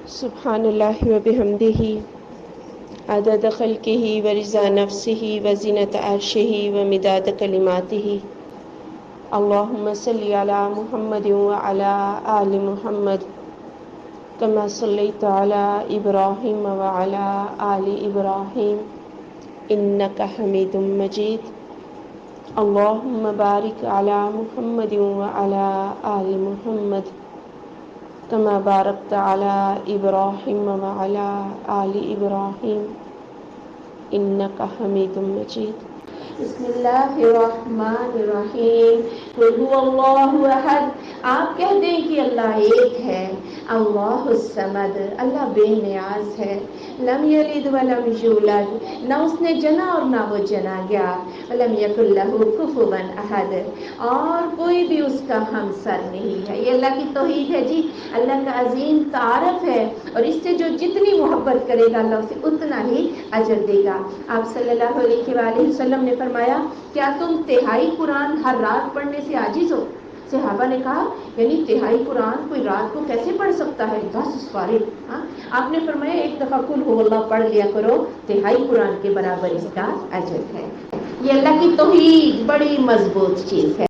سبحان اللہ و بحمدہ عدد خلقہ و رضا نفسہ و زینت عرشہ و مداد کلماتہ اللہم صلی علی محمد و علی آل محمد کما صلیت علی ابراہیم و علی آل ابراہیم انک حمید مجید اللہم بارک علی محمد و علی آل محمد کما بارکت علی ابراہیم و علی آل ابراہیم انک حمید مجید بسم اللہ الرحمن الرحیم قل هو اللہ احد آپ کہہ دیں کہ اللہ ایک ہے اللہ الصمد اللہ بے نیاز ہے لم یلد ولم یولد نہ اس نے جنا اور نہ وہ جنا گیا ولم یکن لہ کفوا احد اور کوئی بھی اس کا ہمسر نہیں ہے یہ اللہ کی توحید ہے جی اللہ کا عظیم تعارف ہے اور اس سے جو جتنی محبت کرے گا اللہ اسے اتنا ہی اجر دے گا آپ صلی اللہ علیہ وآلہ وسلم نے فرمایا کیا تم تہائی قرآن ہر رات پڑھنے سے عاجز ہو صحابہ نے کہا یعنی تہائی قرآن کوئی رات کو کیسے پڑھ سکتا ہے 10 پارے آپ نے فرمایا ایک دفعہ قل هو اللہ پڑھ لیا کرو تہائی قرآن کے برابر اس کا اجر ہے یہ اللہ کی توحید بڑی مضبوط چیز ہے